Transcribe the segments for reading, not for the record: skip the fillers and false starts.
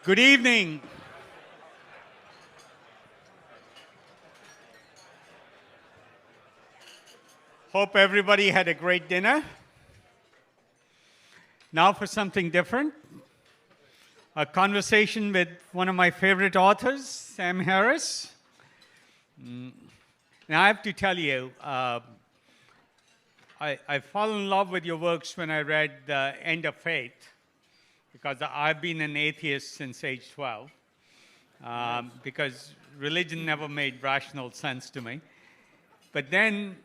Good evening. Hope everybody had a great dinner. Now for something different. A conversation with one of my favorite authors, Sam Harris. Now I have to tell you, I fell in love with your works when I read The End of Faith, because I've been an atheist since age 12, because religion never made rational sense to me. But then,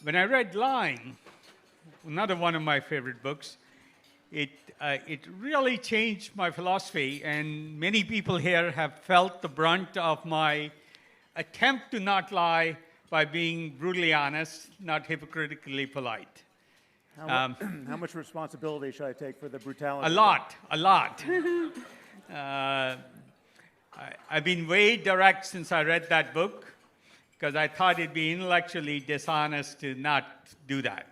when I read Lying, another one of my favorite books, it really changed my philosophy, and many people here have felt the brunt of my attempt to not lie by being brutally honest, not hypocritically polite. How much responsibility should I take for the brutality? A lot. I've been way direct since I read that book, because I thought it'd be intellectually dishonest to not do that.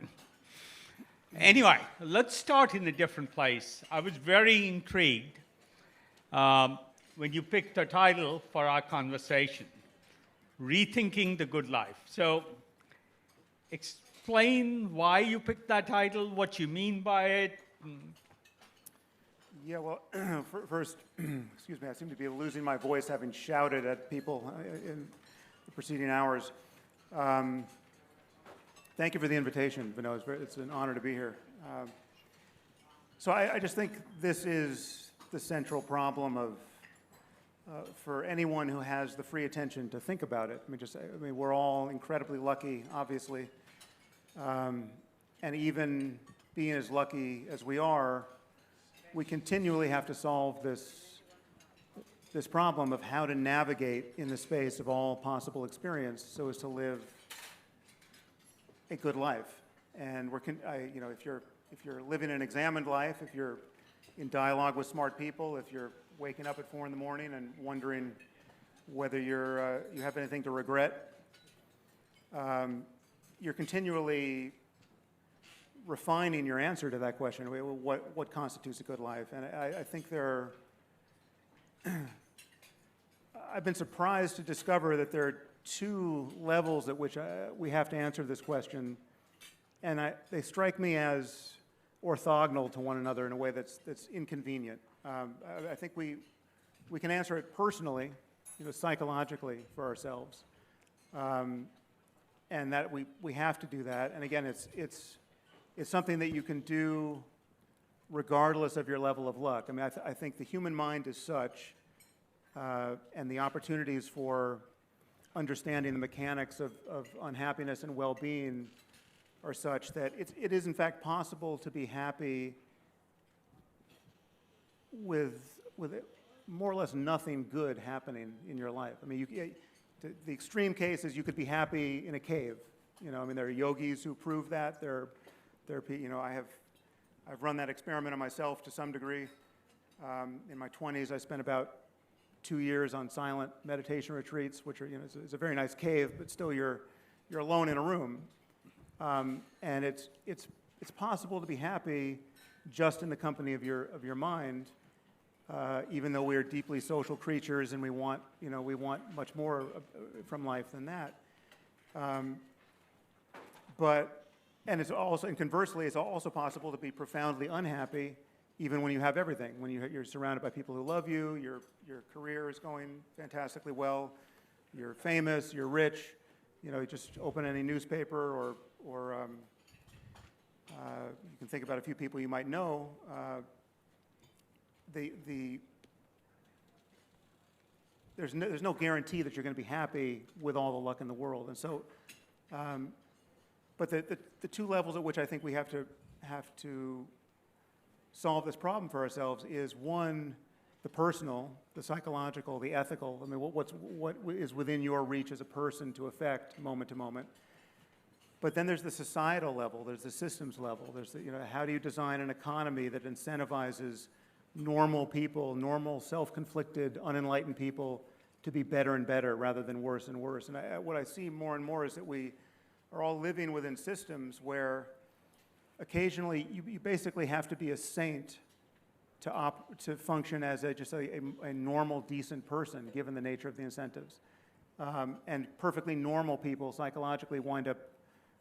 Anyway, let's start in a different place. I was very intrigued when you picked the title for our conversation, Rethinking the Good Life. So, explain why you picked that title, what you mean by it. Yeah, well, first, excuse me, I seem to be losing my voice having shouted at people in the preceding hours. Thank you for the invitation, Vinod. It's an honor to be here. So I just think this is the central problem of, for anyone who has the free attention to think about it. I mean, we're all incredibly lucky, obviously. And even being as lucky as we are, we continually have to solve this problem of how to navigate in the space of all possible experience so as to live a good life. And if you're living an examined life, if you're in dialogue with smart people, if you're waking up at 4 in the morning and wondering whether you have anything to regret, you're continually refining your answer to that question. What constitutes a good life? And I think I've been surprised to discover that there are two levels at which we have to answer this question, and they strike me as orthogonal to one another in a way that's inconvenient. I think we can answer it personally, psychologically for ourselves, and that we have to do that. And again, it's something that you can do regardless of your level of luck. I mean, I think the human mind is such, and the opportunities for understanding the mechanics of unhappiness and well-being are such that it is in fact possible to be happy with more or less nothing good happening in your life. I mean, the extreme case is you could be happy in a cave. I mean, there are yogis who prove that. I've run that experiment on myself to some degree. In my 20s, I spent about 2 years on silent meditation retreats, which are, it's a very nice cave, but still you're alone in a room. And it's possible to be happy just in the company of your mind, even though we are deeply social creatures and we want much more from life than that. And conversely, it's also possible to be profoundly unhappy even when you have everything, when you're surrounded by people who love you, your career is going fantastically well, you're famous, you're rich, you just open any newspaper or you can think about a few people you might know. There's no guarantee that you're going to be happy with all the luck in the world, and so. But the two levels at which I think we have to solve this problem for ourselves is, one, the personal, the psychological, the ethical. I mean, what is within your reach as a person to affect moment to moment. But then there's the societal level, there's the systems level, there's how do you design an economy that incentivizes normal people, normal self-conflicted, unenlightened people to be better and better rather than worse and worse. And what I see more and more is that we are all living within systems where occasionally you basically have to be a saint to function as just a normal, decent person, given the nature of the incentives. And perfectly normal people psychologically wind up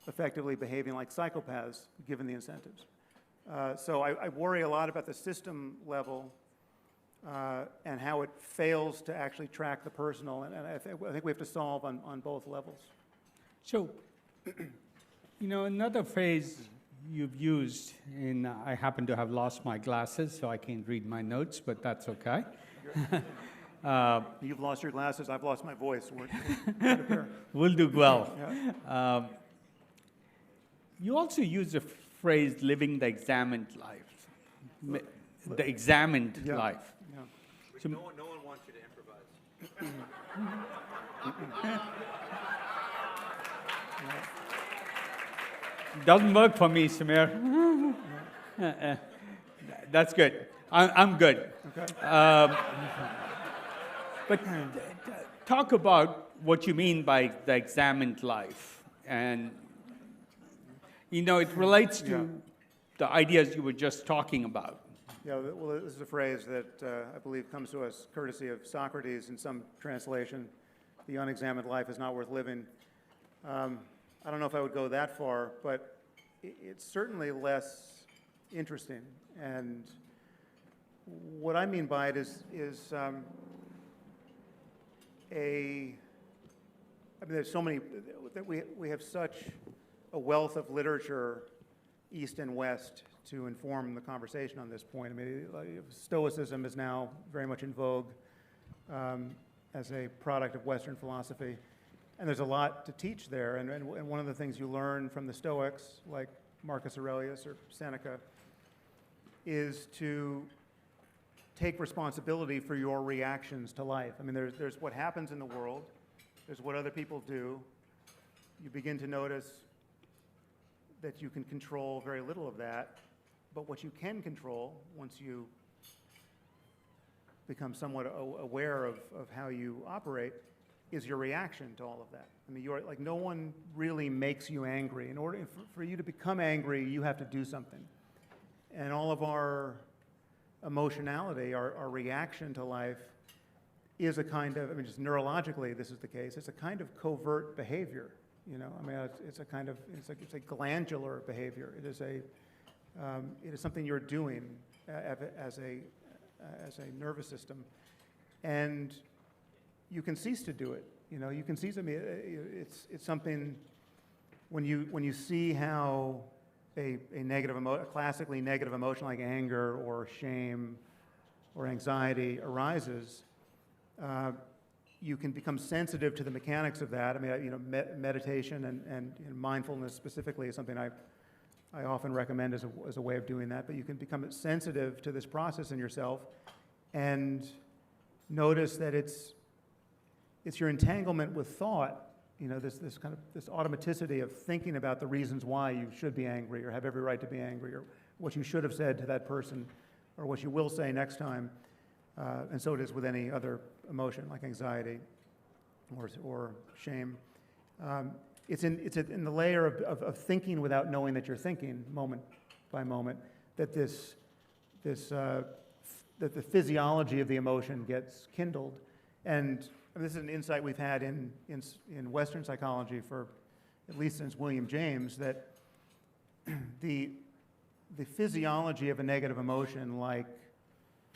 effectively behaving like psychopaths, given the incentives. So I worry a lot about the system level and how it fails to actually track the personal, and I think we have to solve on both levels. So, another phrase you've used, and I happen to have lost my glasses, so I can't read my notes, but that's okay. You've lost your glasses, I've lost my voice. We're We'll do well. Yeah. You also use the phrase living the examined life. The examined Yeah. life. Yeah. So, No one wants you to improvise. doesn't work for me, Samir. That's good. I'm good. Okay. But talk about what you mean by the examined life. And, it relates to Yeah. the ideas you were just talking about. Yeah, well, this is a phrase that I believe comes to us courtesy of Socrates in some translation. The unexamined life is not worth living. I don't know if I would go that far, but it's certainly less interesting. And what I mean by it is there's so many, that we have such a wealth of literature, East and West, to inform the conversation on this point. I mean, Stoicism is now very much in vogue as a product of Western philosophy. And there's a lot to teach there. And one of the things you learn from the Stoics, like Marcus Aurelius or Seneca, is to take responsibility for your reactions to life. I mean, there's what happens in the world, there's what other people do. You begin to notice that you can control very little of that, but what you can control, once you become somewhat aware of how you operate, is your reaction to all of that. I mean, no one really makes you angry. In order for you to become angry, you have to do something. And all of our emotionality, our reaction to life, is a kind of, just neurologically this is the case, it's a kind of covert behavior. It's a glandular behavior. It is something you're doing as a nervous system, and you can cease to do it. You can cease. It's something when you see how a classically negative emotion like anger or shame or anxiety arises. You can become sensitive to the mechanics of that. Meditation and mindfulness specifically is something I often recommend as a way of doing that. But you can become sensitive to this process in yourself and notice that it's your entanglement with thought. This automaticity of thinking about the reasons why you should be angry or have every right to be angry, or what you should have said to that person, or what you will say next time. And so it is with any other emotion like anxiety or shame. It's in the layer of thinking without knowing that you're thinking, moment by moment, that that the physiology of the emotion gets kindled. And this is an insight we've had in Western psychology for at least since William James, that the physiology of a negative emotion, like,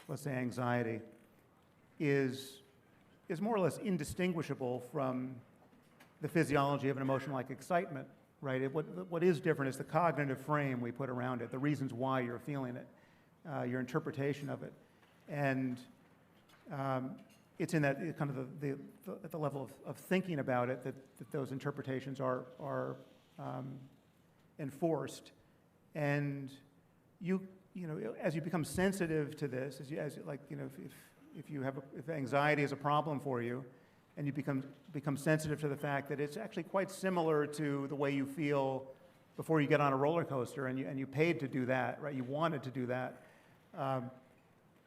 let's say, anxiety, is more or less indistinguishable from the physiology of an emotion like excitement, right? What is different is the cognitive frame we put around it, the reasons why you're feeling it, your interpretation of it. And it's in that kind of at the level of thinking about it that those interpretations are enforced. And as you become sensitive to this, if anxiety is a problem for you, and you become sensitive to the fact that it's actually quite similar to the way you feel before you get on a roller coaster, and you paid to do that, right? You wanted to do that,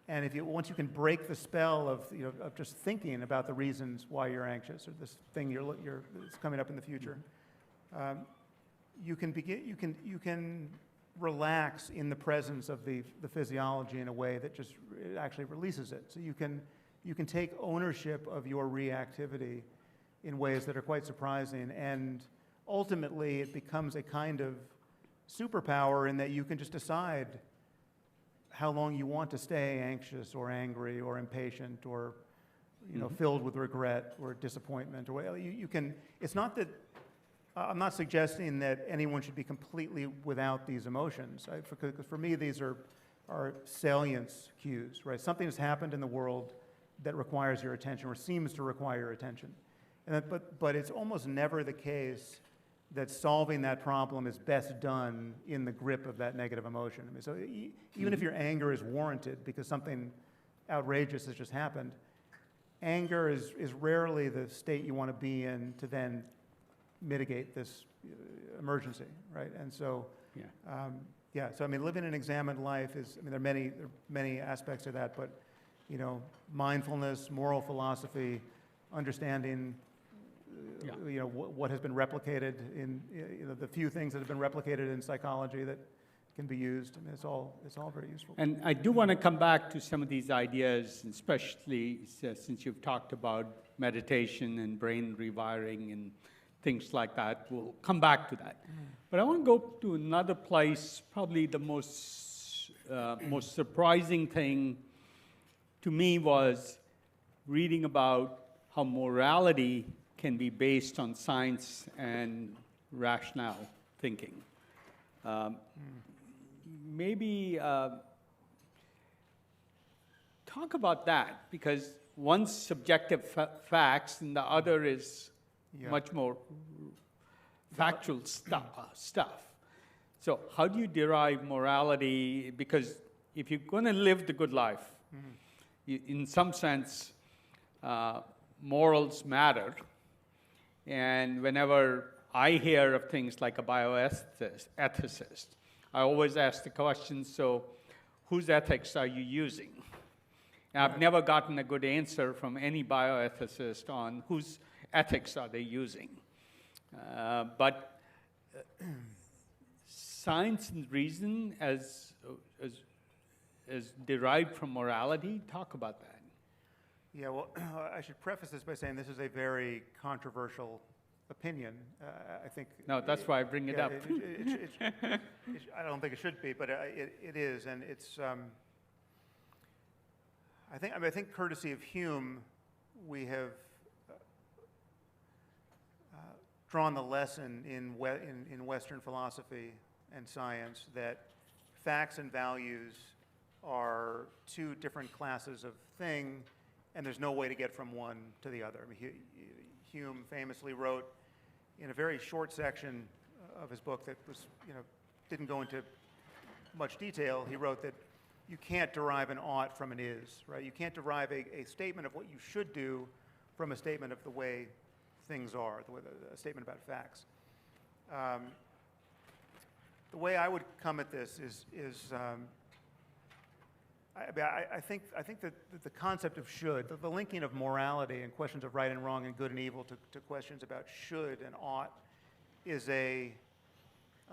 and once you can break the spell of just thinking about the reasons why you're anxious, or this thing that's coming up in the future, you can relax in the presence of the physiology in a way that just it actually releases it. So you can take ownership of your reactivity in ways that are quite surprising, and ultimately it becomes a kind of superpower in that you can just decide how long you want to stay anxious or angry or impatient or filled with regret or disappointment or whatever. You can. It's not that I'm not suggesting that anyone should be completely without these emotions. Because for me, these are salience cues, right? Something has happened in the world that requires your attention or seems to require your attention. And but it's almost never the case that solving that problem is best done in the grip of that negative emotion. I mean, so even if your anger is warranted because something outrageous has just happened, anger is rarely the state you want to be in to then mitigate this emergency, right? And so, so I mean, living an examined life is, I mean, there are many aspects of that, but, mindfulness, moral philosophy, understanding, what has been replicated in, the few things that have been replicated in psychology that can be used. I mean, it's all very useful. And I do want to come back to some of these ideas, especially since you've talked about meditation and brain rewiring and things like that. We'll come back to that. But I want to go to another place, probably the most surprising thing to me was reading about how morality can be based on science and rational thinking. Maybe talk about that, because one's subjective facts and the other is much more factual stuff. So how do you derive morality? Because if you're going to live the good life, in some sense, morals matter. And whenever I hear of things like a bioethicist, I always ask the question, so whose ethics are you using? And I've never gotten a good answer from any bioethicist on whose ethics are they using. But science and reason as derived from morality, talk about that. Yeah, well, I should preface this by saying this is a very controversial opinion. I think. No, that's why I bring it up. I don't think it should be, but it is, and it's. I think courtesy of Hume, we have drawn the lesson in Western philosophy and science that facts and values are two different classes of thing, and there's no way to get from one to the other. I mean, Hume famously wrote in a very short section of his book that was, didn't go into much detail. He wrote that you can't derive an ought from an is, right? You can't derive a statement of what you should do from a statement of the way things are, a statement about facts. The way I would come at this is I think that the concept of should, the linking of morality and questions of right and wrong and good and evil to questions about should and ought is a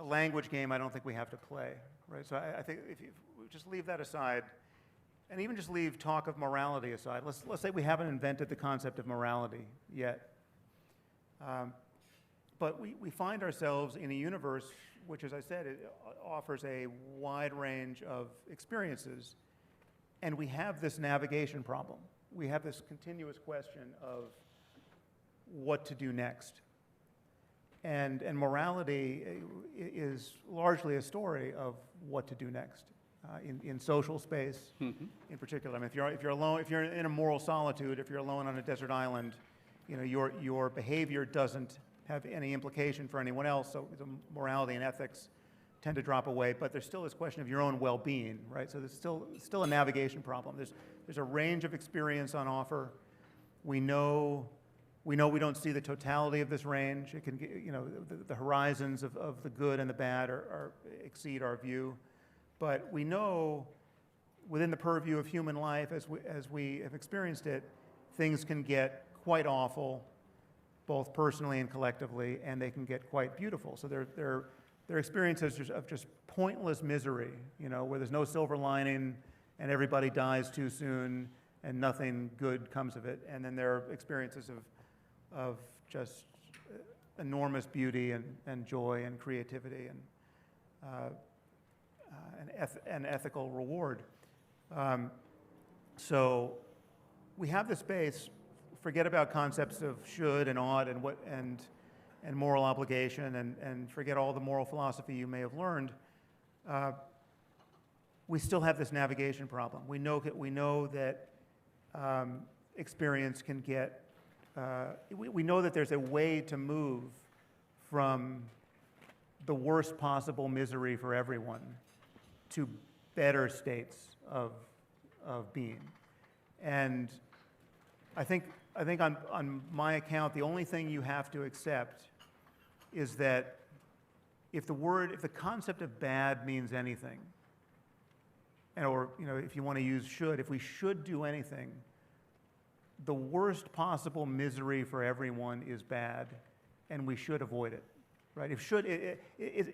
language game I don't think we have to play, right? So I think if you just leave that aside, and even just leave talk of morality aside, let's say we haven't invented the concept of morality yet. But we find ourselves in a universe which, as I said, it offers a wide range of experiences. And we have this navigation problem. We have this continuous question of what to do next. And morality is largely a story of what to do next in social space, in particular. I mean, if you're alone, if you're in a moral solitude, if you're alone on a desert island, your behavior doesn't have any implication for anyone else. So the morality and ethics tend to drop away, but there's still this question of your own well-being, right? So there's still a navigation problem. There's a range of experience on offer. We know we don't see the totality of this range. It can, the horizons of the good and the bad exceed our view, but we know within the purview of human life, as we have experienced it, things can get quite awful, both personally and collectively, and they can get quite beautiful. So there are they're experiences of just pointless misery, where there's no silver lining and everybody dies too soon and nothing good comes of it. And then there are experiences of just enormous beauty and joy and creativity and ethical reward. So we have the space. Forget about concepts of should and ought and moral obligation and forget all the moral philosophy you may have learned. We still have this navigation problem. We know that experience can get. We know that there's a way to move from the worst possible misery for everyone to better states of being. And I think on my account, the only thing you have to accept is that if the concept of bad means anything, or if you want to use should, if we should do anything, the worst possible misery for everyone is bad, and we should avoid it, right?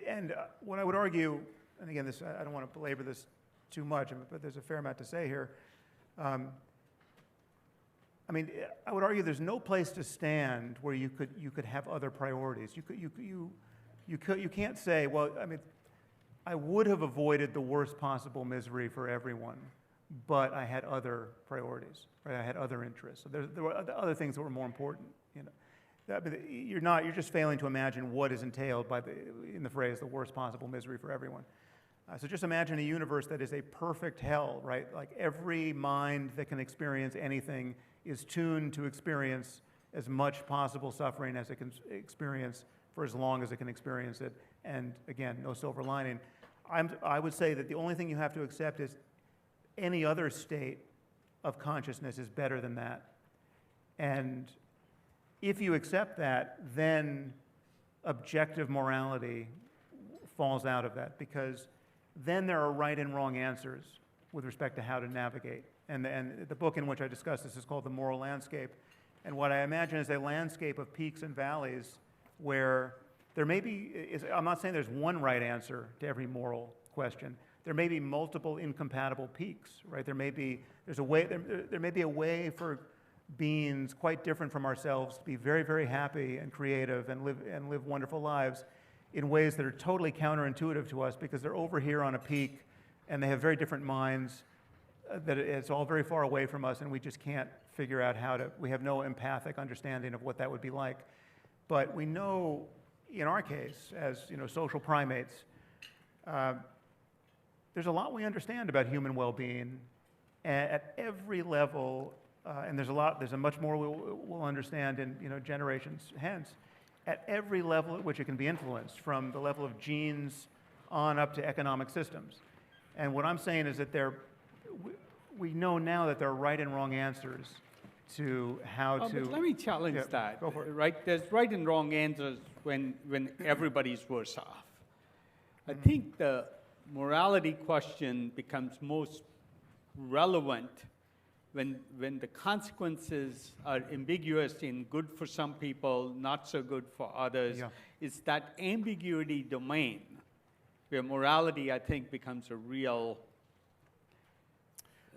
And what I would argue, and again, I don't want to belabor this too much, but there's a fair amount to say here. I would argue there's no place to stand where you could have other priorities. You can't say, well, I would have avoided the worst possible misery for everyone, but I had other priorities, right? I had other interests. So there were other things that were more important. You're just failing to imagine what is entailed in the phrase "the worst possible misery for everyone." So just imagine a universe that is a perfect hell, right? Like every mind that can experience anything is tuned to experience as much possible suffering as it can experience for as long as it can experience it. And again, no silver lining. I would say that the only thing you have to accept is any other state of consciousness is better than that. And if you accept that, then objective morality falls out of that, because then there are right and wrong answers with respect to how to navigate. And the book in which I discuss this is called The Moral Landscape. And what I imagine is a landscape of peaks and valleys where there may be, I'm not saying there's one right answer to every moral question. There may be multiple incompatible peaks, right? There may be a way for beings quite different from ourselves to be very, very happy and creative and live wonderful lives in ways that are totally counterintuitive to us because they're over here on a peak and they have very different minds, that it's all very far away from us and we just can't figure out we have no empathic understanding of what that would be like. But we know, in our case, as social primates, there's a lot we understand about human well-being at every level, and there's a much more we'll understand in generations hence, at every level at which it can be influenced, from the level of genes on up to economic systems. And what I'm saying is that we know now that there are right and wrong answers to how to. But let me challenge that. Go for it. Right? There's right and wrong answers when everybody's worse off. I think the morality question becomes most relevant when the consequences are ambiguous in good for some people, not so good for others. Yeah. It's that ambiguity domain where morality, I think, becomes a real.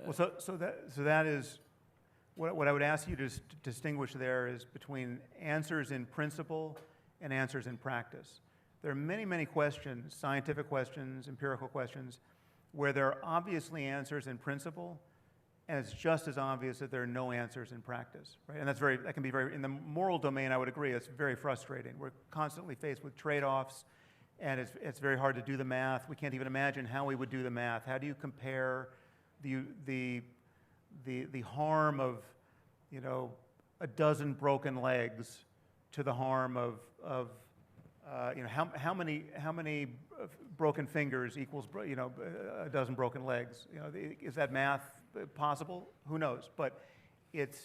Well, so that is what I would ask you to distinguish there is between answers in principle and answers in practice. There are many, many questions, scientific questions, empirical questions, where there are obviously answers in principle, and it's just as obvious that there are no answers in practice, right? And that can be very, in the moral domain, I would agree, it's very frustrating. We're constantly faced with trade-offs, and it's very hard to do the math. We can't even imagine how we would do the math. How do you compare the harm of, a dozen broken legs to the harm of how many broken fingers equals a dozen broken legs? Is that math possible? Who knows? But it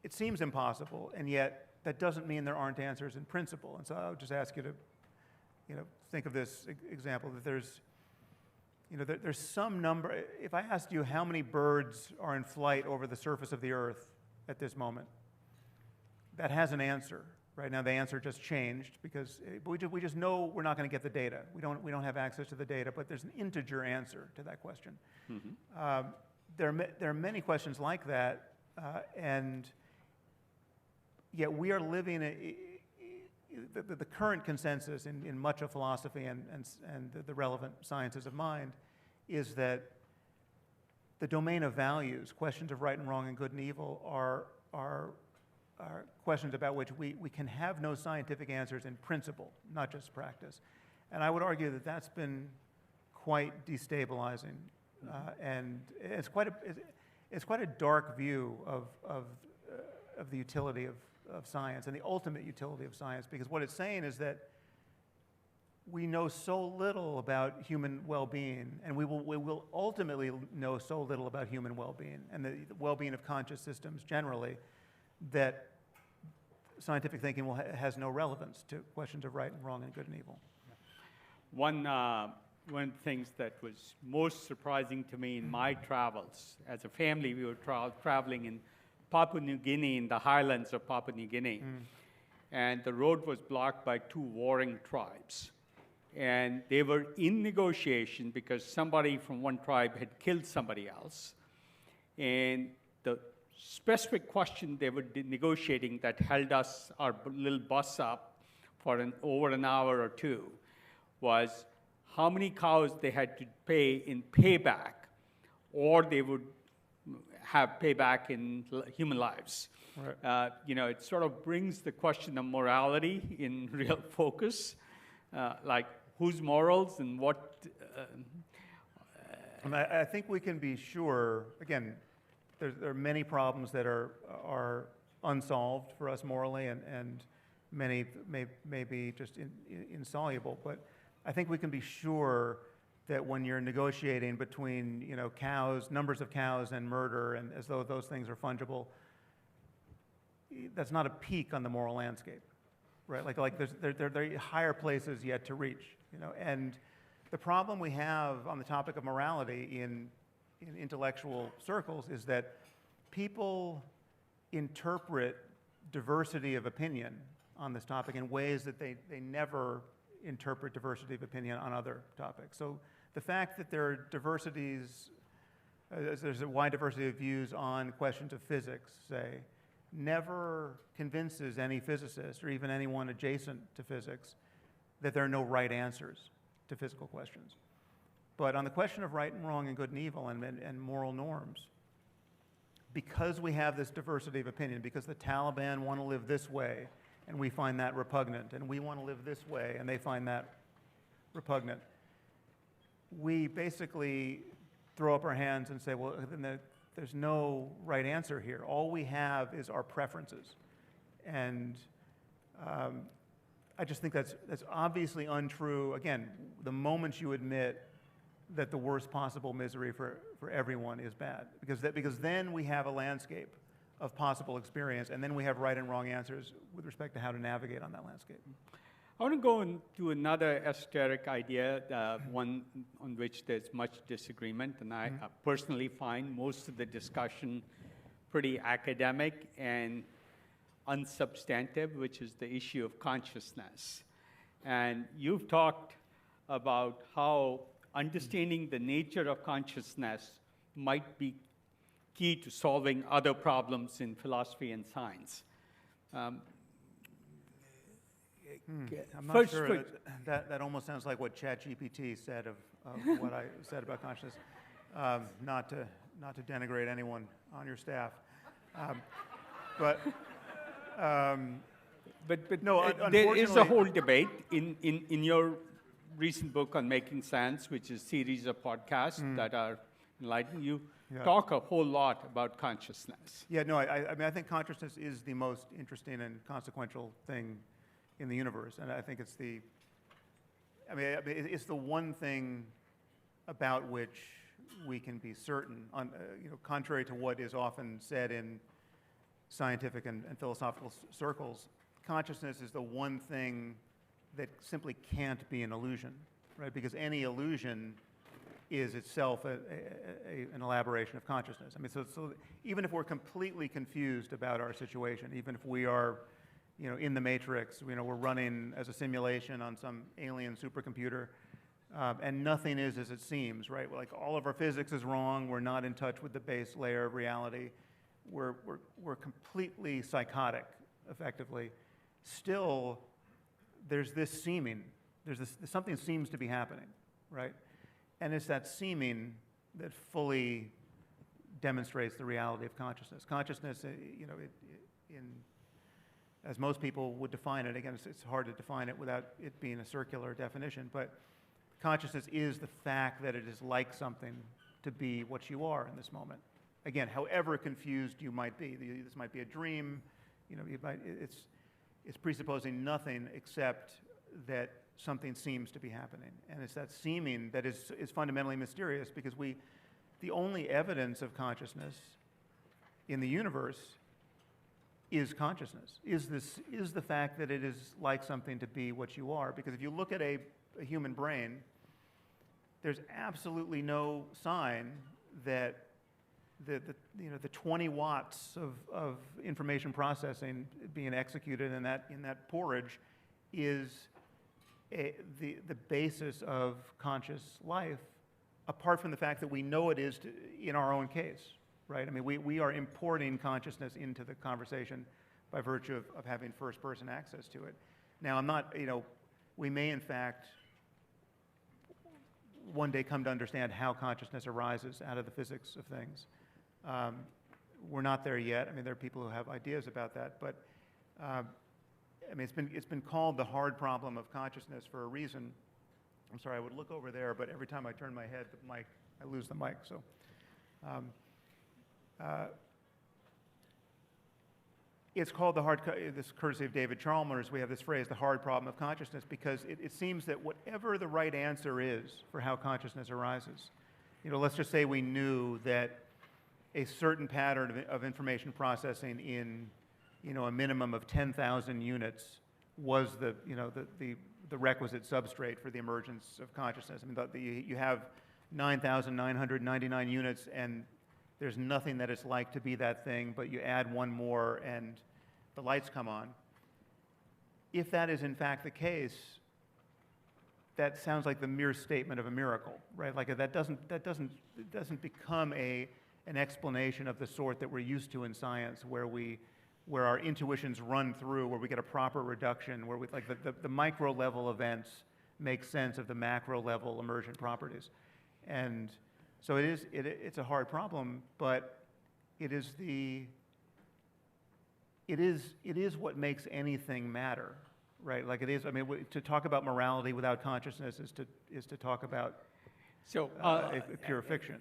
seems impossible, and yet that doesn't mean there aren't answers in principle. And so I would just ask you to think of this example, that there's some number. If I asked you how many birds are in flight over the surface of the earth at this moment, that has an answer. Right now, the answer just changed because we just know we're not going to get the data. We don't have access to the data, but there's an integer answer to that question. There are many questions like that, and yet we are living the current consensus in much of philosophy and the relevant sciences of mind is that the domain of values, questions of right and wrong and good and evil, are questions about which we can have no scientific answers in principle, not just practice. And I would argue that that's been quite destabilizing, and it's quite a dark view of the utility of science and the ultimate utility of science, because what it's saying is that we know so little about human well-being, and we will ultimately know so little about human well-being and the well-being of conscious systems generally, that scientific thinking has no relevance to questions of right and wrong and good and evil. One of the things that was most surprising to me in my travels, as a family, we were traveling in Papua New Guinea, in the highlands of Papua New Guinea. And the road was blocked by two warring tribes. And they were in negotiation because somebody from one tribe had killed somebody else. And the specific question they were negotiating that held our little bus up for over an hour or two was how many cows they had to pay in payback, or they would have payback in human lives. Right. It sort of brings the question of morality in real focus, like whose morals and what. I think we can be sure, again, there are many problems that are unsolved for us morally, and many may be just insoluble. But I think we can be sure that when you're negotiating between cows, numbers of cows, and murder, and as though those things are fungible, that's not a peak on the moral landscape, right? Like there are higher places yet to reach, And the problem we have on the topic of morality in intellectual circles is that people interpret diversity of opinion on this topic in ways that they never interpret diversity of opinion on other topics. So the fact that there are diversities, there's a wide diversity of views on questions of physics, say, never convinces any physicist or even anyone adjacent to physics that there are no right answers to physical questions. But on the question of right and wrong and good and evil and moral norms, because we have this diversity of opinion, because the Taliban want to live this way and we find that repugnant, and we want to live this way and they find that repugnant, we basically throw up our hands and say, well, then there's no right answer here. All we have is our preferences. And I just think that's obviously untrue. Again, the moment you admit that the worst possible misery for everyone is bad, because then we have a landscape of possible experience, and then we have right and wrong answers with respect to how to navigate on that landscape. I want to go into another esoteric idea, one on which there's much disagreement, and I personally find most of the discussion pretty academic and unsubstantive, which is the issue of consciousness. And you've talked about how understanding the nature of consciousness might be key to solving other problems in philosophy and science. I'm not sure. That almost sounds like what ChatGPT said of what I said about consciousness. Not to denigrate anyone on your staff, but no. There is a whole debate in your recent book on Making Sense, which is a series of podcasts that are enlightening you. Talk a whole lot about consciousness. Yeah, no, I mean, I think consciousness is the most interesting and consequential thing in the universe, and I think it's it's the one thing about which we can be certain, contrary to what is often said in scientific and philosophical circles. Consciousness is the one thing that simply can't be an illusion, right? Because any illusion is itself an elaboration of consciousness. I mean, so even if we're completely confused about our situation, even if we are, in the Matrix. We're running as a simulation on some alien supercomputer, and nothing is as it seems, right? Like all of our physics is wrong. We're not in touch with the base layer of reality. We're completely psychotic, effectively. Still, there's this seeming. Something seems to be happening, right? And it's that seeming that fully demonstrates the reality of consciousness. Consciousness, as most people would define it, again, it's hard to define it without it being a circular definition, but consciousness is the fact that it is like something to be what you are in this moment. Again, however confused you might be, this might be a dream, it's presupposing nothing except that something seems to be happening. And it's that seeming that is fundamentally mysterious, because the only evidence of consciousness in the universe is consciousness, is the fact that it is like something to be what you are. Because if you look at a human brain, there's absolutely no sign that the 20 watts of information processing being executed in that porridge is the basis of conscious life, apart from the fact that we know it is in our own case, right? I mean, we are importing consciousness into the conversation by virtue of having first-person access to it. Now, I'm not, we may in fact one day come to understand how consciousness arises out of the physics of things. We're not there yet. I mean, there are people who have ideas about that, but I mean, it's been called the hard problem of consciousness for a reason. I'm sorry, I would look over there, but every time I turn my head, I lose the mic. So, it's called this courtesy of David Chalmers, we have this phrase, the hard problem of consciousness, because it seems that whatever the right answer is for how consciousness arises, let's just say we knew that a certain pattern of information processing in, a minimum of 10,000 units was the requisite substrate for the emergence of consciousness. I mean, you have 9,999 units, and there's nothing that it's like to be that thing, but you add one more and the lights come on. If that is in fact the case, that sounds like the mere statement of a miracle, right? Like that doesn't become an explanation of the sort that we're used to in science, where our intuitions run through, where we get a proper reduction, where the micro level events make sense of the macro level emergent properties. And so it's a hard problem, but it is what makes anything matter, right? Like it is. I mean, to talk about morality without consciousness is to talk about a pure fiction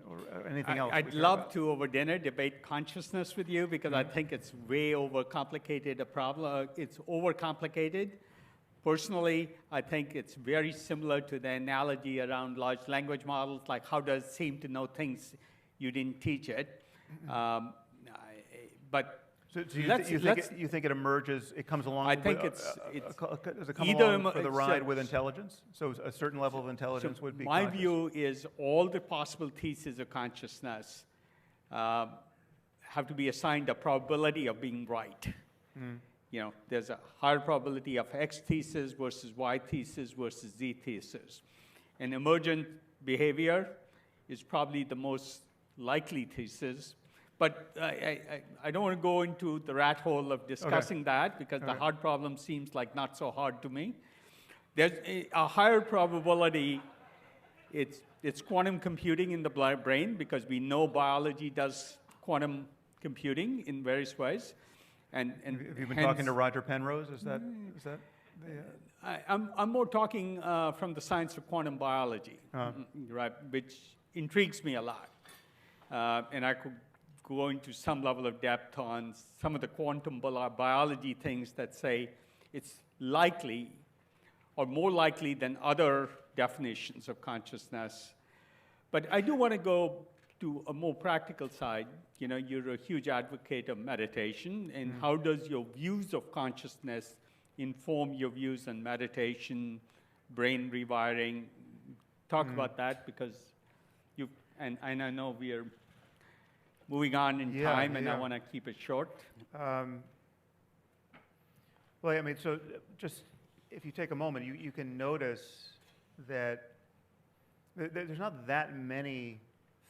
or anything else. I'd love to over dinner debate consciousness with you, because I think it's way overcomplicated a problem. It's overcomplicated. Personally, I think it's very similar to the analogy around large language models, like how does it seem to know things you didn't teach it. But so you think it emerges, it comes along? I think does it come either along for the ride with intelligence? So a certain level of intelligence would be my conscious? view is all the possible theses of consciousness have to be assigned a probability of being right. There's a higher probability of X thesis versus Y thesis versus Z thesis. And emergent behavior is probably the most likely thesis. But I don't want to go into the rat hole of discussing that, because the hard problem seems like not so hard to me. There's a higher probability, it's quantum computing in the brain, because we know biology does quantum computing in various ways. And have you been talking to Roger Penrose? Is that I'm more talking from the science of quantum biology, right, which intrigues me a lot. And I could go into some level of depth on some of the quantum biology things that say it's likely or more likely than other definitions of consciousness. But I do want to go to a more practical side. You're a huge advocate of meditation, and how does your views of consciousness inform your views on meditation, brain rewiring? Talk about that, because and I know we are moving on in time, and I want to keep it short. Well, I mean, so just if you take a moment, you can notice that there's not that many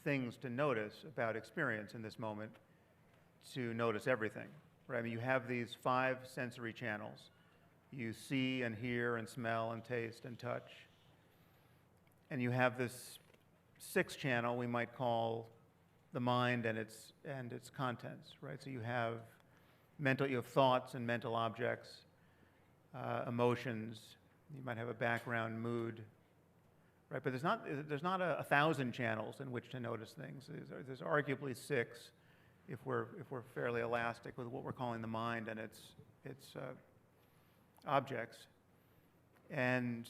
things to notice about experience in this moment to notice everything, right? I mean, you have these 5 sensory channels. You see and hear and smell and taste and touch. And you have this 6th channel we might call the mind and its contents, right? So you have thoughts and mental objects, emotions. You might have a background mood, right? But there's not 1,000 channels in which to notice things. There's arguably 6, if we're fairly elastic with what we're calling the mind and its objects. And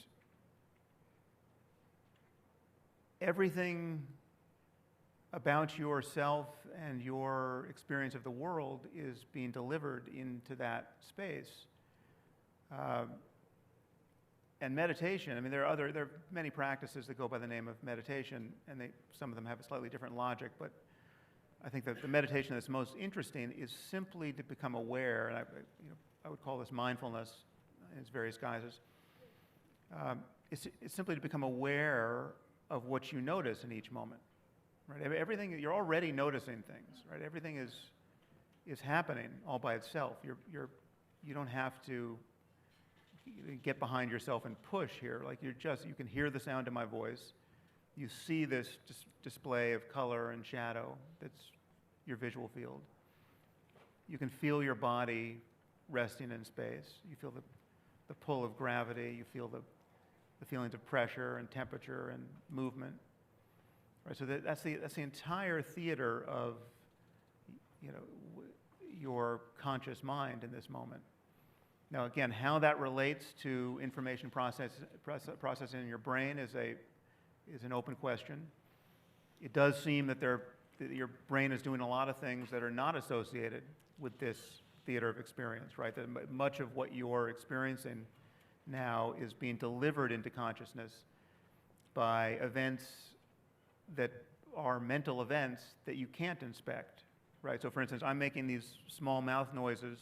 everything about yourself and your experience of the world is being delivered into that space. And meditation, I mean, there are many practices that go by the name of meditation, and some of them have a slightly different logic, but I think that the meditation that's most interesting is simply to become aware, and I would call this mindfulness in its various guises. It's simply to become aware of what you notice in each moment. Right? Everything, you're already noticing things, right? Everything is happening all by itself. You don't have to get behind yourself and push here. Like you can hear the sound of my voice. You see this display of color and shadow that's your visual field. You can feel your body resting in space. You feel the pull of gravity. You feel the feelings of pressure and temperature and movement. Right, so that's the entire theater of your conscious mind in this moment. Now again, how that relates to information processing in your brain is an open question. It does seem that your brain is doing a lot of things that are not associated with this theater of experience, right? That much of what you're experiencing now is being delivered into consciousness by events that are mental events that you can't inspect, right? So for instance, I'm making these small mouth noises,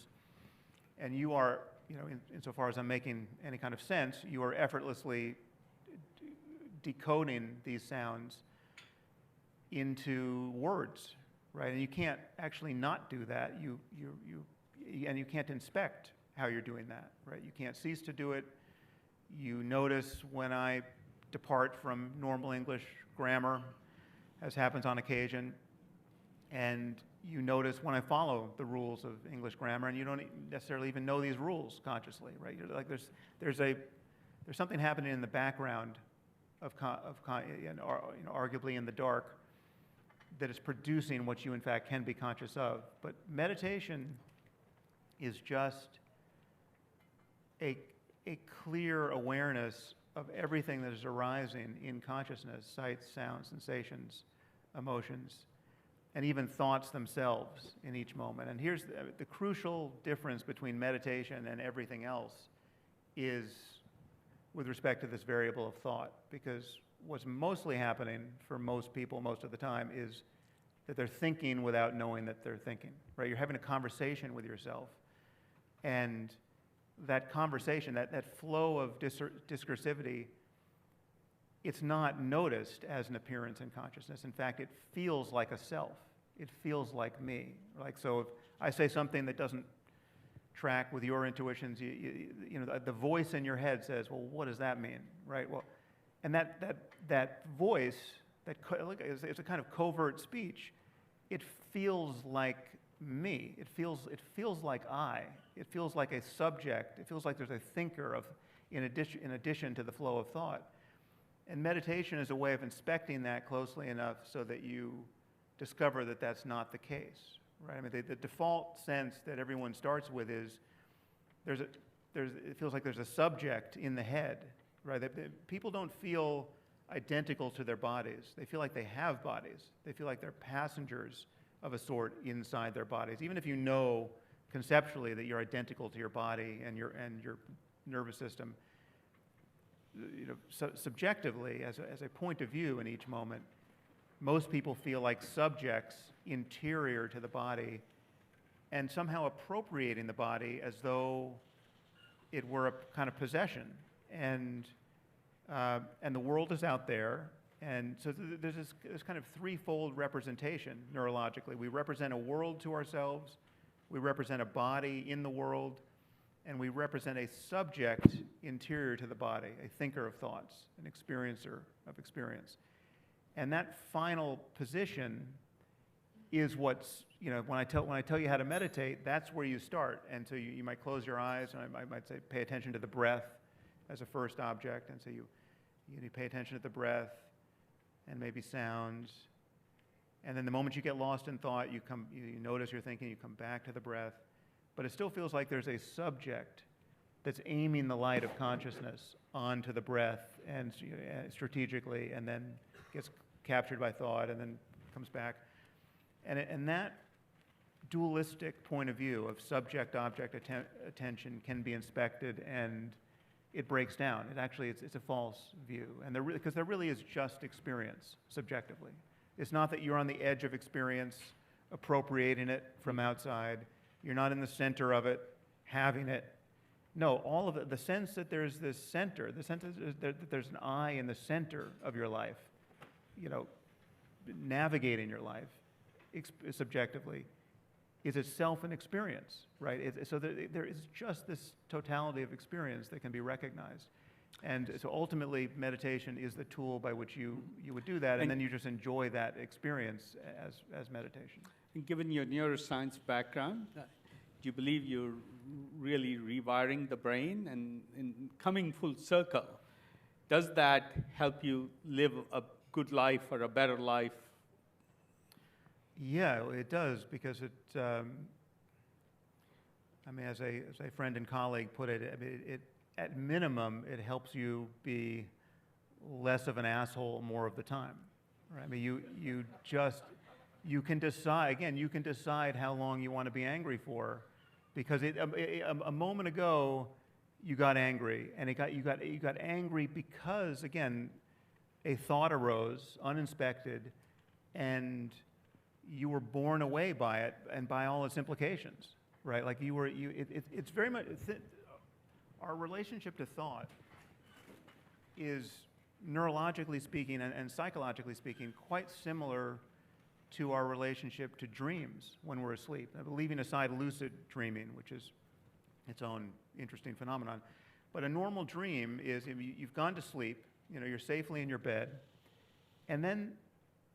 and you are, insofar as I'm making any kind of sense, you are effortlessly decoding these sounds into words, right? And you can't actually not do that. And you can't inspect how you're doing that, right? You can't cease to do it. You notice when I depart from normal English grammar, as happens on occasion, and you notice when I follow the rules of English grammar, and you don't necessarily even know these rules consciously, right? You're like there's something happening in the background arguably in the dark, that is producing what you in fact can be conscious of. But meditation is just a clear awareness of everything that is arising in consciousness: sights, sounds, sensations, emotions, and even thoughts themselves in each moment. And here's the crucial difference between meditation and everything else is with respect to this variable of thought, because what's mostly happening for most people most of the time is that they're thinking without knowing that they're thinking, right? You're having a conversation with yourself, and that conversation, that flow of discursivity, it's not noticed as an appearance in consciousness. In fact, it feels like a self. It feels like me. Like, so if I say something that doesn't track with your intuitions, the voice in your head says, well, what does that mean, right? Well, and that voice, it's a kind of covert speech. It feels like me. It feels like I. It feels like a subject. It feels like there's a thinker in addition to the flow of thought. And meditation is a way of inspecting that closely enough so that you discover that that's not the case, right? I mean, the default sense that everyone starts with is it feels like there's a subject in the head, right? People don't feel identical to their bodies. They feel like they have bodies. They feel like they're passengers of a sort inside their bodies, even if you know conceptually that you're identical to your body and your nervous system. Subjectively, as a point of view in each moment, most people feel like subjects interior to the body and somehow appropriating the body as though it were a kind of possession. And the world is out there. And so there's this kind of threefold representation neurologically. We represent a world to ourselves, we represent a body in the world, and we represent a subject interior to the body, a thinker of thoughts, an experiencer of experience. And that final position is what's, when I tell you how to meditate, that's where you start. And so you might close your eyes, and I might say pay attention to the breath as a first object. And so you pay attention to the breath and maybe sounds. And then the moment you get lost in thought, you notice you're thinking, you come back to the breath. But it still feels like there's a subject that's aiming the light of consciousness onto the breath and strategically, and then gets captured by thought and then comes back. And that dualistic point of view of subject-object attention can be inspected, and it breaks down. It's a false view, and because there really is just experience subjectively. It's not that you're on the edge of experience, appropriating it from outside. You're not in the center of it, having it. No, all of it, the sense that there's this center, the sense that there's an I in the center of your life, navigating your life subjectively, is itself an experience, right? So there is just this totality of experience that can be recognized. And so ultimately, meditation is the tool by which you would do that, and then you just enjoy that experience as meditation. Given your neuroscience background, do you believe you're really rewiring the brain? And in coming full circle, does that help you live a good life or a better life? Yeah, it does, because as a friend and colleague put it, at minimum, it helps you be less of an asshole more of the time. Right? I mean, you can decide how long you want to be angry for, because a moment ago you got angry, and you got angry because, again, a thought arose uninspected, and you were borne away by it and by all its implications, right? Like it's very much, our relationship to thought is, neurologically speaking and psychologically speaking, quite similar to our relationship to dreams when we're asleep. Leaving aside lucid dreaming, which is its own interesting phenomenon. But a normal dream is, you've gone to sleep, you're safely in your bed, and then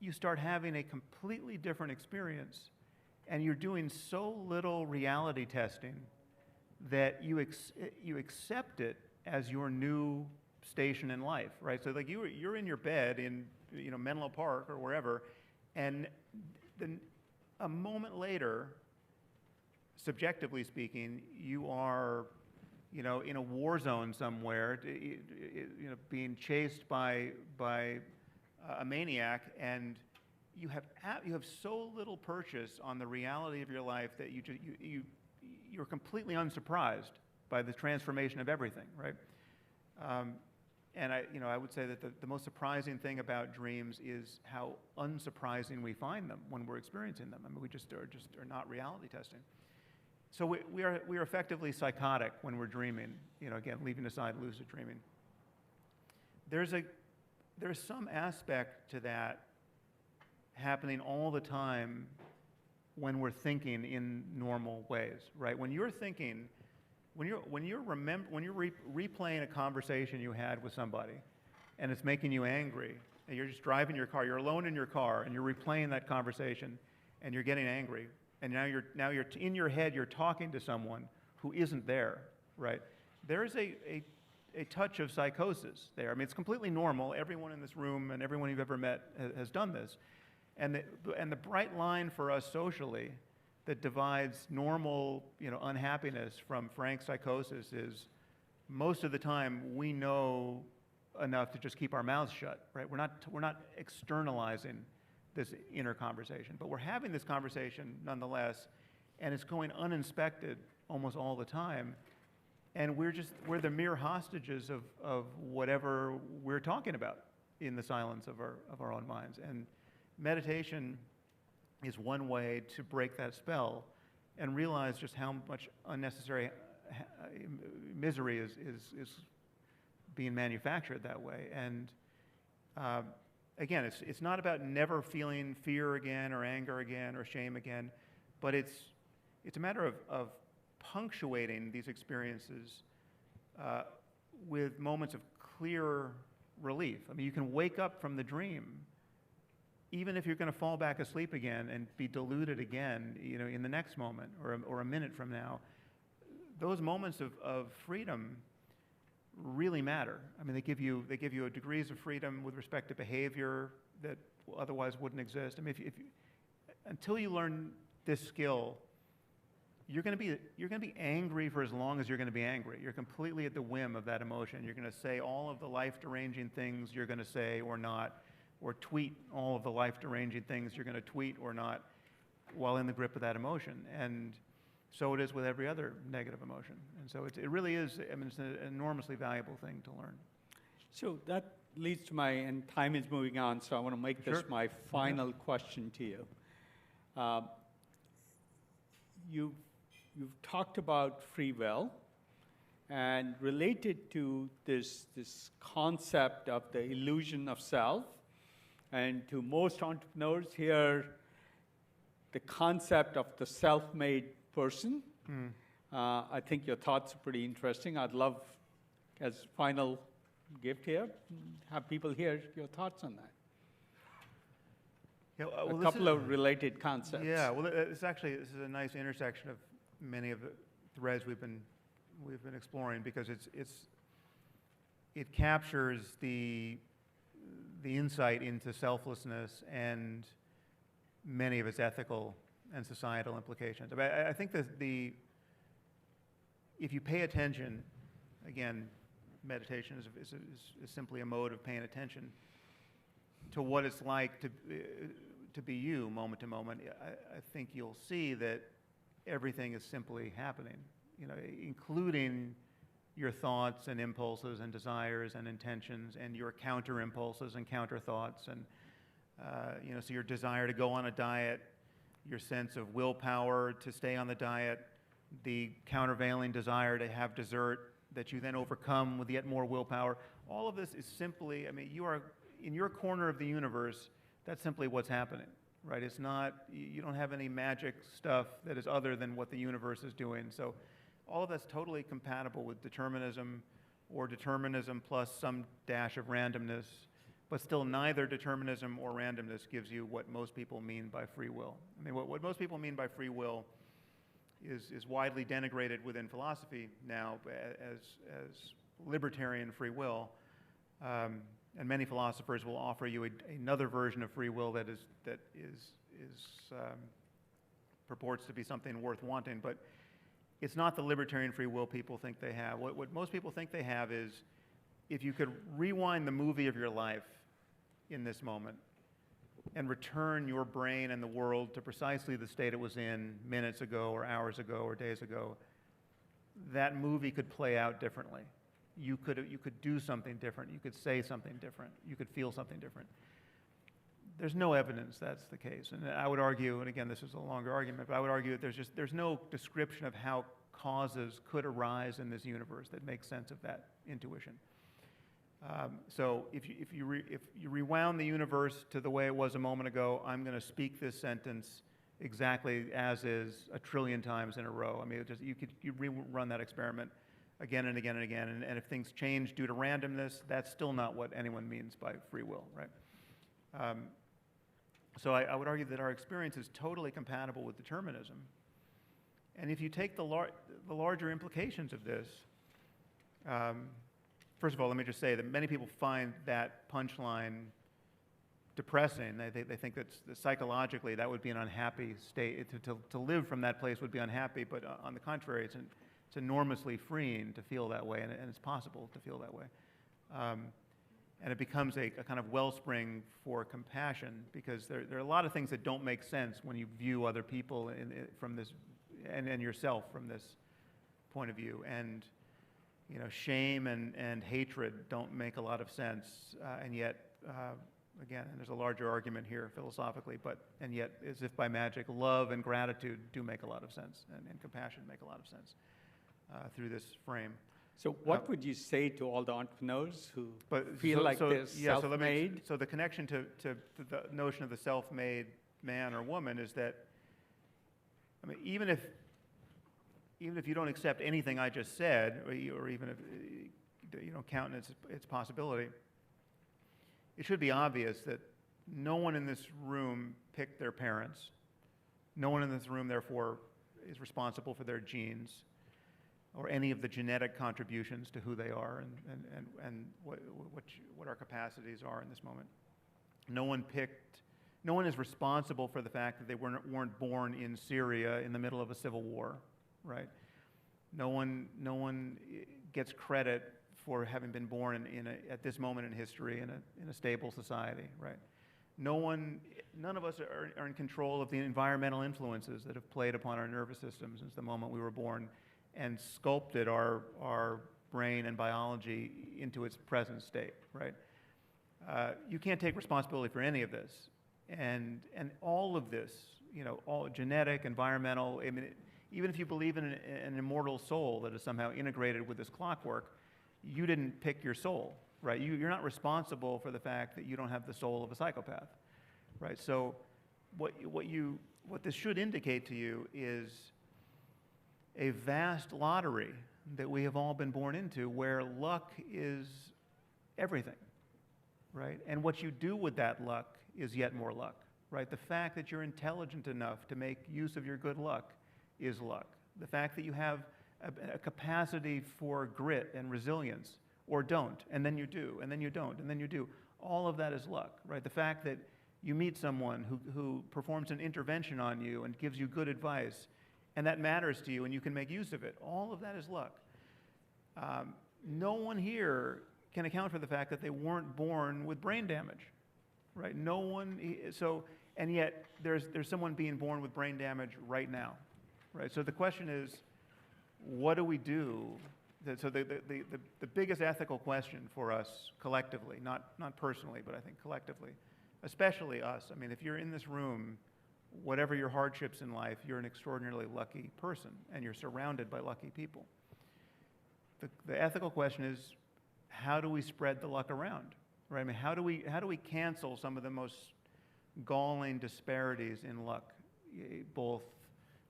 you start having a completely different experience, and you're doing so little reality testing that you accept it as your new station in life, right? So like you're in your bed in Menlo Park or wherever, and then a moment later, subjectively speaking, you are in a war zone somewhere, being chased by a maniac, and you have so little purchase on the reality of your life that you're completely unsurprised by the transformation of everything, right? And I would say that the most surprising thing about dreams is how unsurprising we find them when we're experiencing them. I mean, we just are not reality testing. So we are effectively psychotic when we're dreaming. Again, leaving aside lucid dreaming. There's some aspect to that happening all the time when we're thinking in normal ways, right? When you're thinking, when you're replaying a conversation you had with somebody, and it's making you angry, and you're just driving your car, you're alone in your car, and you're replaying that conversation, and you're getting angry, and now you're in your head, you're talking to someone who isn't there, right? There is a touch of psychosis there. I mean, it's completely normal. Everyone in this room and everyone you've ever met has done this. And the bright line for us socially that divides normal, unhappiness from frank psychosis is, most of the time we know enough to just keep our mouths shut, right? We're not externalizing this inner conversation, but we're having this conversation nonetheless, and it's going uninspected almost all the time. And we're the mere hostages of whatever we're talking about in the silence of our own minds. And meditation is one way to break that spell and realize just how much unnecessary misery is being manufactured that way. And again, it's not about never feeling fear again or anger again or shame again, but it's a matter of punctuating these experiences with moments of clear relief. I mean, you can wake up from the dream, even if you're going to fall back asleep again and be deluded again, in the next moment or a minute from now. Those moments of freedom really matter. I mean, they give you degrees of freedom with respect to behavior that otherwise wouldn't exist. I mean, until you learn this skill, you're going to be angry for as long as you're going to be angry. You're completely at the whim of that emotion. You're going to say all of the life-deranging things you're going to say or not, or tweet all of the life-deranging things you're going to tweet or not, while in the grip of that emotion. And so it is with every other negative emotion. And so it really is. I mean, it's an enormously valuable thing to learn. So that leads to and time is moving on, so I want to make this my final question to you. You've talked about free will, and related to this concept of the illusion of self, and to most entrepreneurs here, the concept of the self-made person. I think your thoughts are pretty interesting. I'd love, as final gift here, have people hear your thoughts on that. Yeah, well, a couple of related concepts. Yeah, well, this is a nice intersection of many of the threads we've been exploring, because it captures the insight into selflessness and many of its ethical and societal implications. I think that if you pay attention, again, meditation is simply a mode of paying attention to what it's like to be you moment to moment. I think you'll see that everything is simply happening, including your thoughts and impulses and desires and intentions and your counter impulses and counter thoughts, and so your desire to go on a diet, your sense of willpower to stay on the diet, the countervailing desire to have dessert that you then overcome with yet more willpower. All of this is simply, you are in your corner of the universe. That's simply what's happening, right? It's not, you don't have any magic stuff that is other than what the universe is doing. So all of that's totally compatible with determinism, or determinism plus some dash of randomness, but still neither determinism or randomness gives you what most people mean by free will. I mean, what most people mean by free will is widely denigrated within philosophy now as libertarian free will. And many philosophers will offer you another version of free will that purports to be something worth wanting, but it's not the libertarian free will people think they have. What most people think they have is, if you could rewind the movie of your life in this moment and return your brain and the world to precisely the state it was in minutes ago or hours ago or days ago, that movie could play out differently. You could do something different. You could say something different. You could feel something different. There's no evidence that's the case. And I would argue, and again, this is a longer argument, but I would argue that there's no description of how causes could arise in this universe that makes sense of that intuition. So if you rewound the universe to the way it was a moment ago, I'm going to speak this sentence exactly as is 1 trillion times in a row. I mean, you rerun that experiment again and again and again, and if things change due to randomness, that's still not what anyone means by free will, right? So I would argue that our experience is totally compatible with determinism. And if you take the larger implications of this, first of all, let me just say that many people find that punchline depressing. They think that psychologically that would be an unhappy state. To live from that place would be unhappy, but on the contrary, it's enormously freeing to feel that way, and it's possible to feel that way. And it becomes a kind of wellspring for compassion, because there are a lot of things that don't make sense when you view other people from this, and yourself from this point of view. And shame and hatred don't make a lot of sense, and yet, again, and there's a larger argument here philosophically, and yet, as if by magic, love and gratitude do make a lot of sense, and compassion make a lot of sense. through this frame. So what would you say to all the entrepreneurs who But feel so- like so- they're yeah, so let me- self-made? So the connection to the notion of the self-made man or woman is that, I mean, even if you don't accept anything I just said, or even if you don't count its possibility, it should be obvious that no one in this room picked their parents. No one in this room, therefore, is responsible for their genes or any of the genetic contributions to who they are and what our capacities are in this moment. No one is responsible for the fact that they weren't born in Syria in the middle of a civil war, right? No one gets credit for having been born at this moment in history in a stable society, right? None of us are in control of the environmental influences that have played upon our nervous system since the moment we were born and sculpted our brain and biology into its present state, right? You can't take responsibility for any of this. And all of this, all genetic, environmental, I mean, even if you believe in an immortal soul that is somehow integrated with this clockwork, you didn't pick your soul, right? You're not responsible for the fact that you don't have the soul of a psychopath, right? So what this should indicate to you is a vast lottery that we have all been born into where luck is everything, right? And what you do with that luck is yet more luck, right? The fact that you're intelligent enough to make use of your good luck is luck. The fact that you have a capacity for grit and resilience, or don't, and then you do, and then you don't, and then you do, all of that is luck, right? The fact that you meet someone who performs an intervention on you and gives you good advice, and that matters to you and you can make use of it, all of that is luck. No one here can account for the fact that they weren't born with brain damage, right? No one, and yet there's someone being born with brain damage right now, right? So the question is, what do we do? So the biggest ethical question for us collectively, not personally, but I think collectively, especially us. I mean, if you're in this room, whatever your hardships in life, you're an extraordinarily lucky person, and you're surrounded by lucky people. The ethical question is, how do we spread the luck around? Right? I mean, how do we cancel some of the most galling disparities in luck, both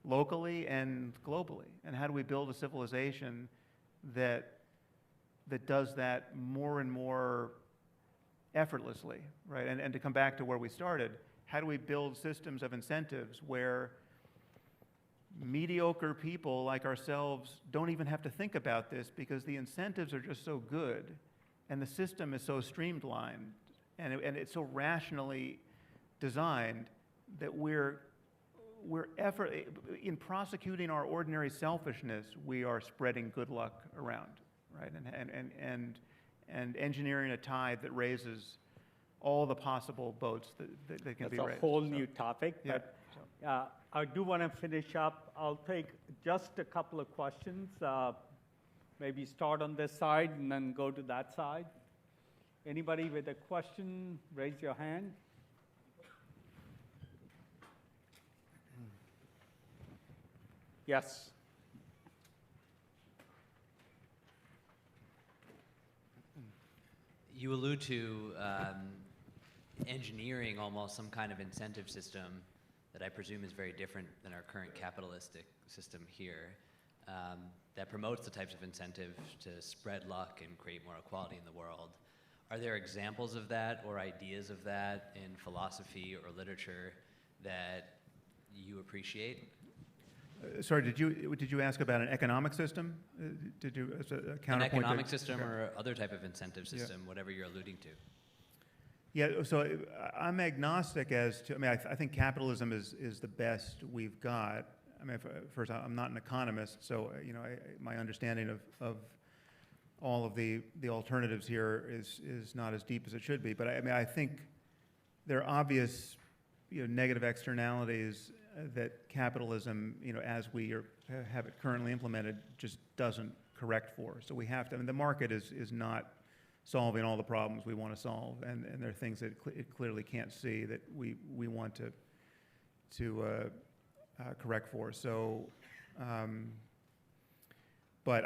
locally and globally? And how do we build a civilization that does that more and more effortlessly, right? And to come back to where we started, how do we build systems of incentives where mediocre people like ourselves don't even have to think about this because the incentives are just so good and the system is so streamlined and it's so rationally designed that in prosecuting our ordinary selfishness, we are spreading good luck around, right? And engineering a tide that raises all the possible boats that can be raised. That's a whole new topic, Yeah. but I do want to finish up. I'll take just a couple of questions. Maybe start on this side and then go to that side. Anybody with a question, raise your hand. Yes. You allude to engineering almost some kind of incentive system that I presume is very different than our current capitalistic system here, that promotes the types of incentives to spread luck and create more equality in the world. Are there examples of that or ideas of that in philosophy or literature that you appreciate? Sorry, did you ask about an economic system? Did you as a counterpoint? An economic to, system okay. or other type of incentive system, whatever you're alluding to. Yeah, so I'm agnostic as to, I mean, I think capitalism is the best we've got. I mean, first, I'm not an economist, so, my understanding of all of the alternatives here is not as deep as it should be. But I think there are obvious, negative externalities that capitalism, as we have it currently implemented, just doesn't correct for. So we have to, the market is not solving all the problems we want to solve, and there are things that it clearly can't see that we want to correct for. So but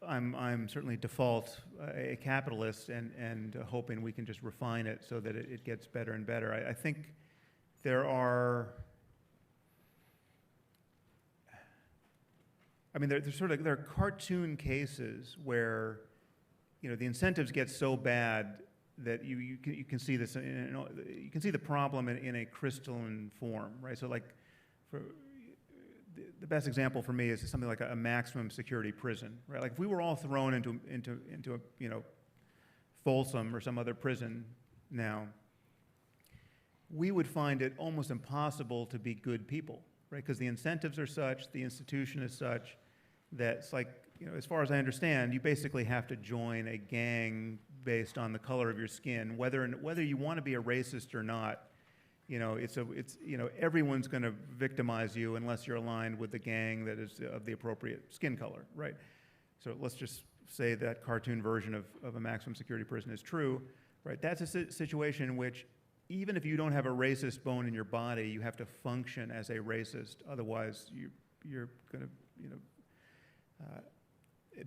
I'm certainly default a capitalist and hoping we can just refine it so that it gets better and better. I think there are, there are cartoon cases where, the incentives get so bad that you can see this, you can see the problem in a crystalline form, right? So like, the best example for me is something like a maximum security prison, right? Like if we were all thrown into a, Folsom or some other prison now, we would find it almost impossible to be good people, right? Because the incentives are such, the institution is such, that it's like, as far as I understand, you basically have to join a gang based on the color of your skin, whether you want to be a racist or not. Everyone's going to victimize you unless you're aligned with the gang that is of the appropriate skin color, right? So let's just say that cartoon version of a maximum security prison is true, right? That's a situation in which even if you don't have a racist bone in your body, you have to function as a racist. Otherwise, you're going to,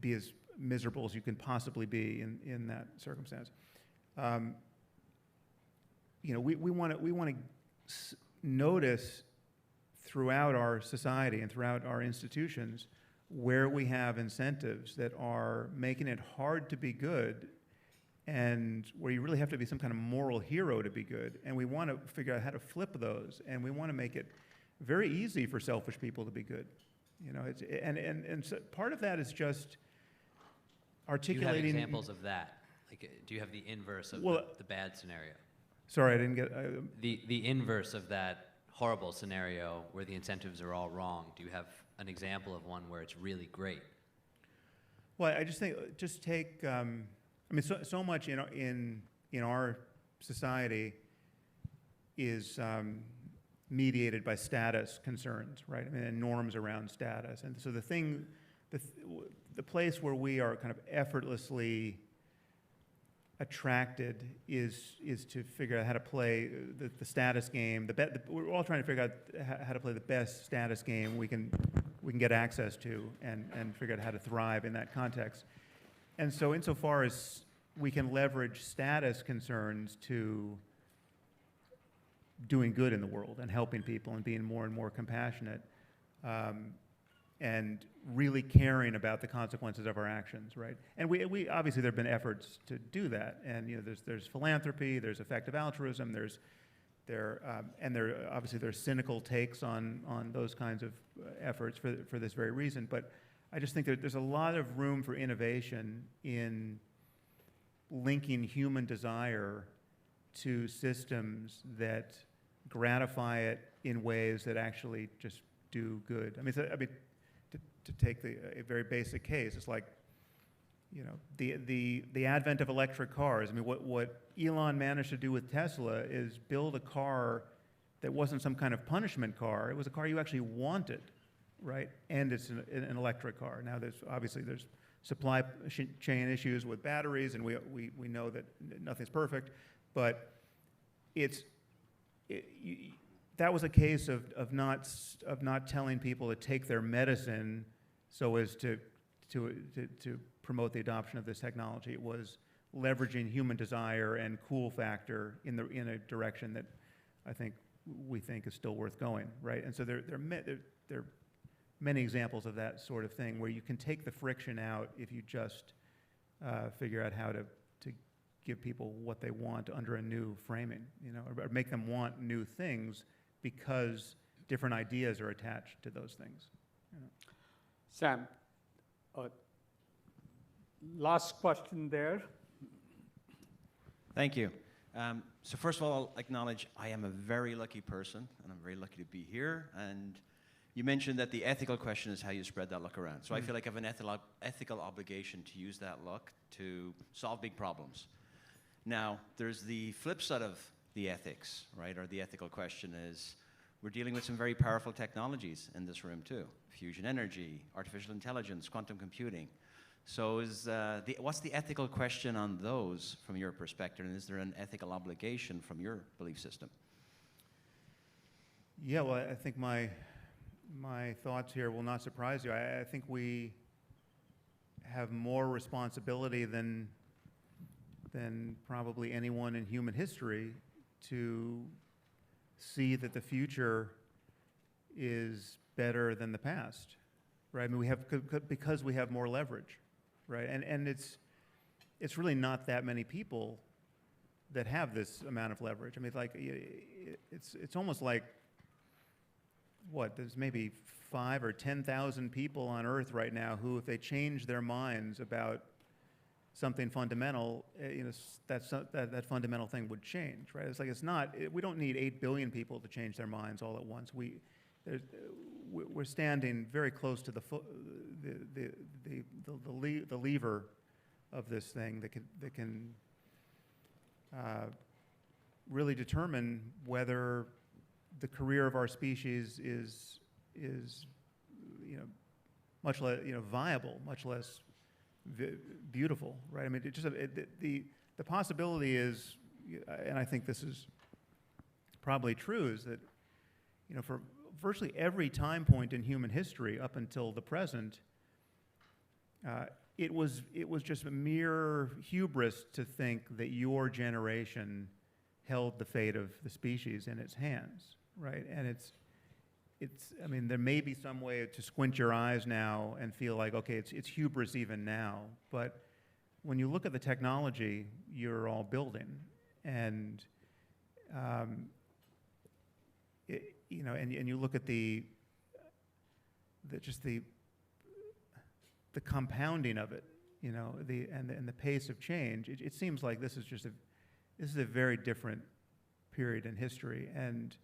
be as miserable as you can possibly be in that circumstance. We want to notice throughout our society and throughout our institutions where we have incentives that are making it hard to be good and where you really have to be some kind of moral hero to be good. And we want to figure out how to flip those, and we want to make it very easy for selfish people to be good. And so part of that is just articulating. Do you have examples of that? Like, do you have the inverse of the bad scenario? Sorry, I didn't get... The inverse of that horrible scenario where the incentives are all wrong. Do you have an example of one where it's really great? Well, I just think, take... so much in our society is mediated by status concerns, right? And norms around status. And so the place where we are kind of effortlessly attracted is to figure out how to play the status game. We're all trying to figure out how to play the best status game we can get access to and figure out how to thrive in that context. And so insofar as we can leverage status concerns to doing good in the world and helping people and being more and more compassionate, and really caring about the consequences of our actions, right? And we obviously there have been efforts to do that, and there's philanthropy, there's effective altruism, there's cynical takes on those kinds of efforts for this very reason. But I just think that there's a lot of room for innovation in linking human desire to systems that gratify it in ways that actually just do good. To take a very basic case, it's like, the advent of electric cars. What Elon managed to do with Tesla is build a car that wasn't some kind of punishment car. It was a car you actually wanted, right? And it's an electric car. Now, there's supply chain issues with batteries, and we know that nothing's perfect, but that was a case of not telling people to take their medicine so as to promote the adoption of this technology. It was leveraging human desire and cool factor in a direction that we think is still worth going, right? And so there are many examples of that sort of thing where you can take the friction out if you just figure out how to give people what they want under a new framing, or make them want new things because different ideas are attached to those things. Sam, last question there. Thank you. So first of all, I'll acknowledge I am a very lucky person, and I'm very lucky to be here. And you mentioned that the ethical question is how you spread that luck around. So I feel like I have an ethical obligation to use that luck to solve big problems. Now, there's the flip side of the ethics, right? Or the ethical question is, we're dealing with some very powerful technologies in this room too. Fusion energy, artificial intelligence, quantum computing. So what's the ethical question on those from your perspective? And is there an ethical obligation from your belief system? Yeah, well, I think my thoughts here will not surprise you. I think we have more responsibility than probably anyone in human history to see that the future is better than the past, right? I mean, we have, because we have more leverage, right? And it's really not that many people that have this amount of leverage. I mean, like, it's almost like, what, there's maybe 5,000 or 10,000 people on Earth right now who, if they change their minds about something fundamental, that fundamental thing would change, right? It's like, it's not, we don't need 8 billion people to change their minds all at once. We're standing very close to the lever of this thing that can really determine whether the career of our species is much less viable, much less beautiful, right? I mean, the possibility is, and I think this is probably true, is that for virtually every time point in human history up until the present, it was just a mere hubris to think that your generation held the fate of the species in its hands, right? And it's I mean, there may be some way to squint your eyes now and feel like, okay, it's hubris even now, but when you look at the technology you're all building, and and you look at the compounding of it, and the pace of change, it seems like this is a very different period in history, and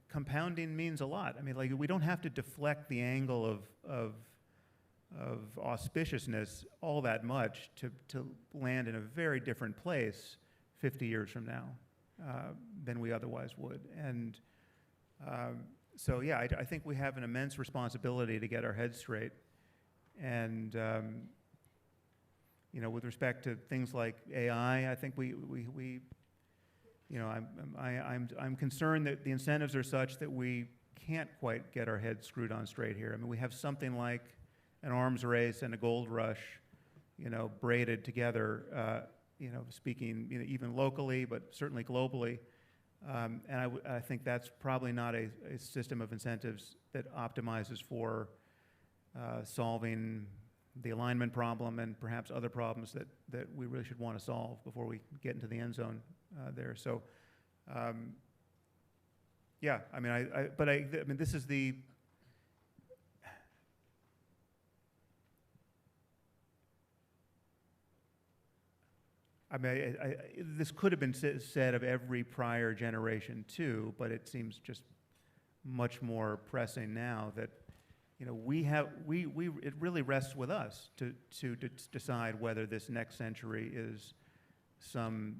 compounding means a lot. I mean, like, we don't have to deflect the angle of auspiciousness all that much to land in a very different place 50 years from now than we otherwise would. And so, yeah, I think we have an immense responsibility to get our heads straight. And with respect to things like AI, I think I'm concerned that the incentives are such that we can't quite get our heads screwed on straight here. I mean, we have something like an arms race and a gold rush, braided together, speaking, even locally, but certainly globally. And I think that's probably not a system of incentives that optimizes for solving the alignment problem and perhaps other problems that we really should want to solve before we get into the end zone there. So, yeah, I mean, I mean, this is the, I mean, this could have been said of every prior generation too, but it seems just much more pressing now that it really rests with us to decide whether this next century is some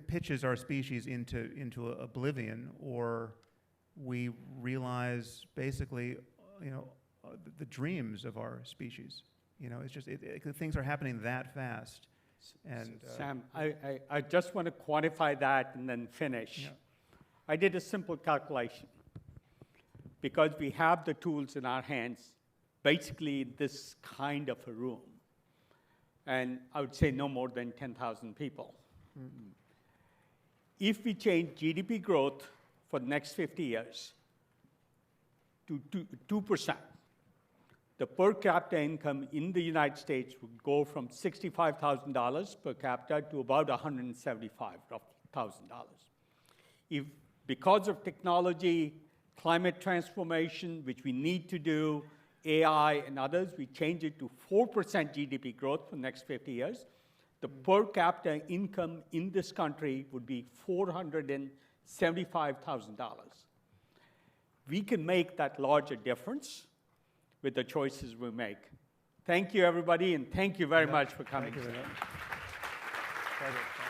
pitches our species into oblivion, or we realize basically the dreams of our species. It's just things are happening that fast. And Sam, I just want to quantify that and then finish. Yeah. I did a simple calculation. Because we have the tools in our hands, basically this kind of a room, and I would say no more than 10,000 people. Mm-hmm. If we change GDP growth for the next 50 years to 2%, the per capita income in the United States would go from $65,000 per capita to about $175,000. If, because of technology, climate transformation, which we need to do, AI and others, we change it to 4% GDP growth for the next 50 years, the per capita income in this country would be $475,000. We can make that larger difference with the choices we make. Thank you, everybody, and thank you very much for coming. Thank you, Vinod. Pleasure.